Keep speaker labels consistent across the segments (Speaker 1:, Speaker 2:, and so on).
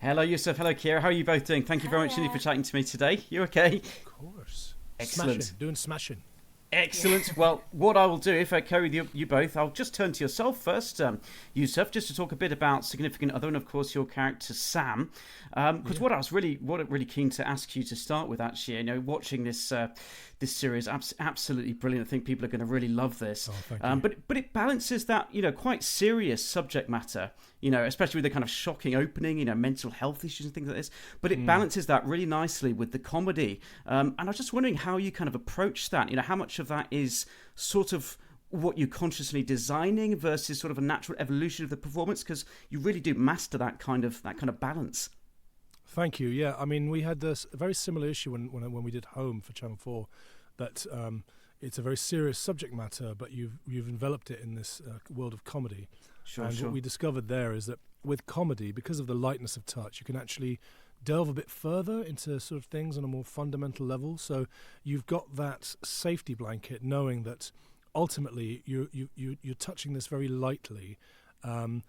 Speaker 1: Hello, Youssef. Hello, Kiera. How are you both doing? Thank you very much indeed for chatting to me today. You okay?
Speaker 2: Of course.
Speaker 1: Excellent.
Speaker 2: Smashing.
Speaker 1: Excellent. Well, what I will do, if I carry you both, I'll just turn to yourself first, Youssef, just to talk a bit about Significant Other and, of course, your character Sam. Because what I was really keen to ask you to start with, actually, watching this series, absolutely brilliant. I think people are going to really love this.
Speaker 2: Oh, thank you.
Speaker 1: But it balances that quite serious subject matter, especially with the kind of shocking opening, mental health issues and things like this. But it balances that really nicely with the comedy. And I was just wondering how you kind of approach that. How much of that is sort of what you're consciously designing versus sort of a natural evolution of the performance, because you really do master that kind of balance.
Speaker 2: Thank you. Yeah, I mean, we had this very similar issue when we did Home for Channel 4, that it's a very serious subject matter, but you've enveloped it in this world of comedy.
Speaker 1: Sure.
Speaker 2: What we discovered there is that with comedy, because of the lightness of touch, you can actually delve a bit further into sort of things on a more fundamental level. So you've got that safety blanket, knowing that ultimately you're touching this very lightly. And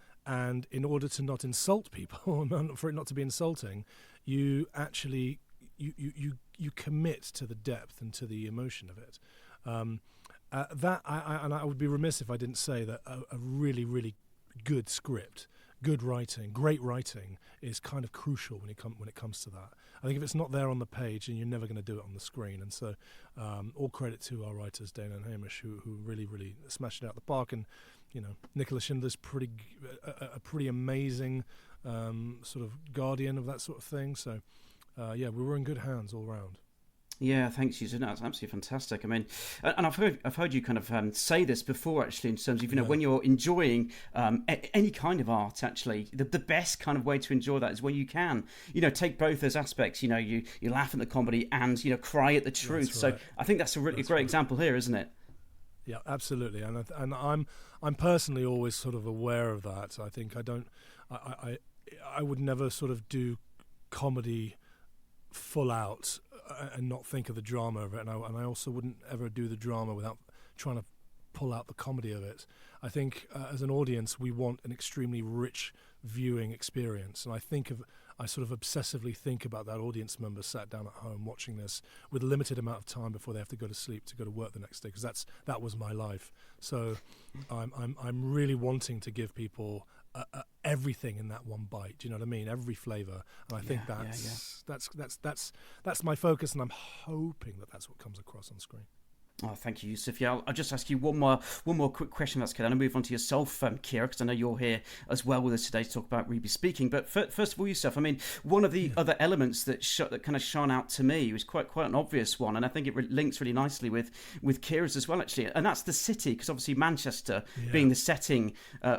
Speaker 2: in order to not insult people, for it not to be insulting, you actually you commit to the depth and to the emotion of it. I would be remiss if I didn't say that a really, really good script, good writing, great writing is kind of crucial when it comes to that. I think if it's not there on the page, then you're never going to do it on the screen. And so, all credit to our writers, Dana and Hamish, who really, really smashed it out the park. And Nicola Schindler's a pretty amazing sort of guardian of that sort of thing. So, we were in good hands all round.
Speaker 1: Yeah, thanks, Youssef. That's absolutely fantastic. I mean, and I've heard you kind of say this before, actually, in terms of when you're enjoying any kind of art. Actually, the best kind of way to enjoy that is when you can, take both those aspects. You laugh at the comedy and cry at the truth. Right. So I think that's a really great example here, isn't it?
Speaker 2: Yeah, absolutely. And I'm personally always sort of aware of that. I think I would never sort of do comedy full out and not think of the drama of it, and I also wouldn't ever do the drama without trying to pull out the comedy of it. I think as an audience we want an extremely rich viewing experience, and I sort of obsessively think about that audience member sat down at home watching this with a limited amount of time before they have to go to sleep to go to work the next day, because that was my life. So I'm really wanting to give people everything in that one bite. Do you know what I mean? Every flavour, and I think that's my focus, and I'm hoping that that's what comes across on screen.
Speaker 1: Oh, thank you, Youssef. Yeah, I'll just ask you one more quick question. That's good. I'm going to move on to yourself, Kiera, because I know you're here as well with us today to talk about Ruby speaking. But first of all, Youssef, I mean, one of the other elements that kind of shone out to me was quite an obvious one, and I think it links really nicely with Kiera's as well, actually, and that's the city, because obviously Manchester being the setting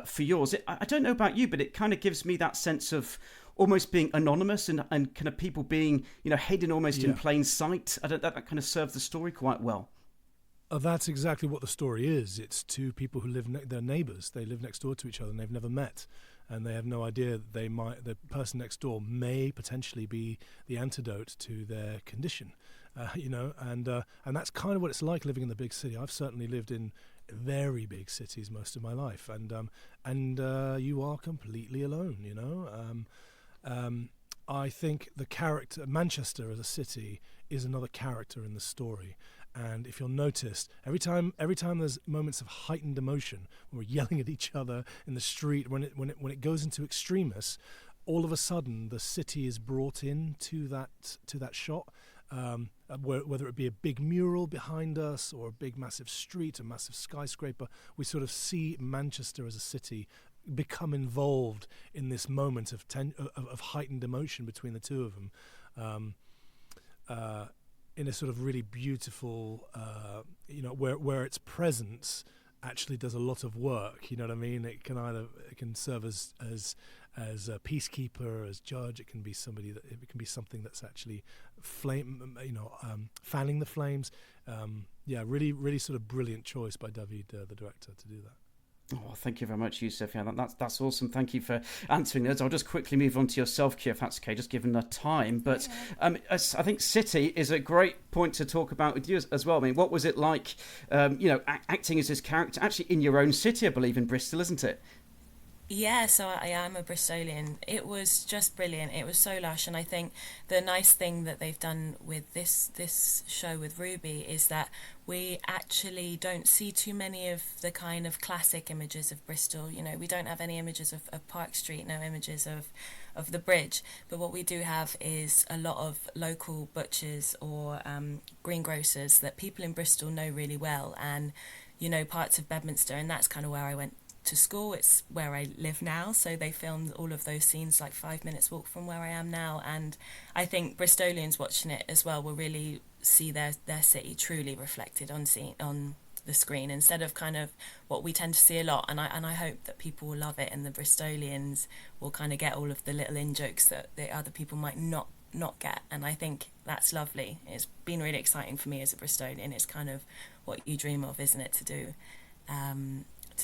Speaker 1: for yours. I don't know about you, but it kind of gives me that sense of almost being anonymous and kind of people being hidden almost in plain sight. That kind of serves the story quite well.
Speaker 2: That's exactly what the story is. It's two people who they're neighbours. They live next door to each other and they've never met. And they have no idea that the person next door may potentially be the antidote to their condition. And that's kind of what it's like living in the big city. I've certainly lived in very big cities most of my life. And you are completely alone, I think the character, Manchester as a city, is another character in the story. And if you'll notice, every time there's moments of heightened emotion, when we're yelling at each other in the street, when it goes into extremis, all of a sudden the city is brought in to that shot. Whether it be a big mural behind us or a big massive street, a massive skyscraper, we sort of see Manchester as a city become involved in this moment of heightened emotion between the two of them. In a sort of really beautiful, where its presence actually does a lot of work. You know what I mean? It can serve as a peacekeeper, as judge. It can be something that's actually fanning the flames. Really, really sort of brilliant choice by David, the director, to do that.
Speaker 1: Oh, thank you very much, Youssef. Yeah, that's awesome. Thank you for answering those. I'll just quickly move on to yourself, Kiera, if that's okay, just given the time. But I think City is a great point to talk about with you as well. I mean, what was it like, acting as this character, actually in your own city, I believe, in Bristol, isn't it?
Speaker 3: Yeah, so I am a Bristolian. It was just brilliant. It was so lush, and I think the nice thing that they've done with this show with Ruby is that we actually don't see too many of the kind of classic images of Bristol. You know, we don't have any images of Park Street, no images of the bridge. But what we do have is a lot of local butchers or greengrocers that people in Bristol know really well, and you know, parts of Bedminster, and that's kind of where I went to school. It's where I live now, so they filmed all of those scenes like 5 minutes walk from where I am now, and I think Bristolians watching it as well will really see their city truly reflected on the screen, instead of kind of what we tend to see a lot. And I hope that people will love it, and the Bristolians will kind of get all of the little in jokes that the other people might not get, and I think that's lovely. It's been really exciting for me as a Bristolian. It's kind of what you dream of, isn't it, to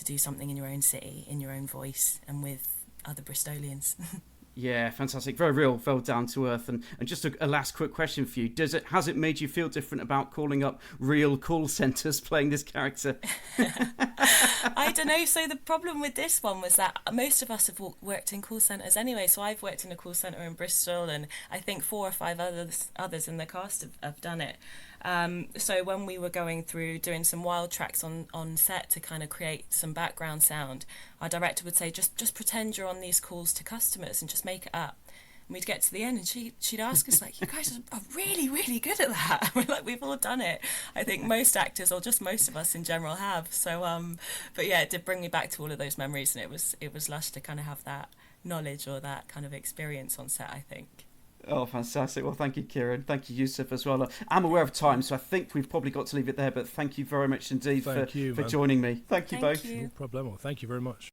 Speaker 3: do something in your own city, in your own voice, and with other Bristolians.
Speaker 1: Yeah, fantastic. Very real, very down to earth. And just a last quick question for you. Has it made you feel different about calling up real call centres playing this character?
Speaker 3: I don't know. So the problem with this one was that most of us have worked in call centres anyway. So I've worked in a call centre in Bristol, and I think 4 or 5 others in the cast have done it. So when we were going through doing some wild tracks on set to kind of create some background sound, our director would say, just pretend you're on these calls to customers and just make it up. And we'd get to the end, and she'd ask us, like, you guys are really, really good at that. We're like, we've all done it. I think most actors, or just most of us in general, have. So, but yeah, it did bring me back to all of those memories, and it was lush to kind of have that knowledge or that kind of experience on set, I think.
Speaker 1: Oh, fantastic. Well, thank you, Kiera. Thank you, Youssef, as well. I'm aware of time, so I think we've probably got to leave it there, but thank you very much indeed for joining me. Thank you both.
Speaker 2: No problem. Thank you very much.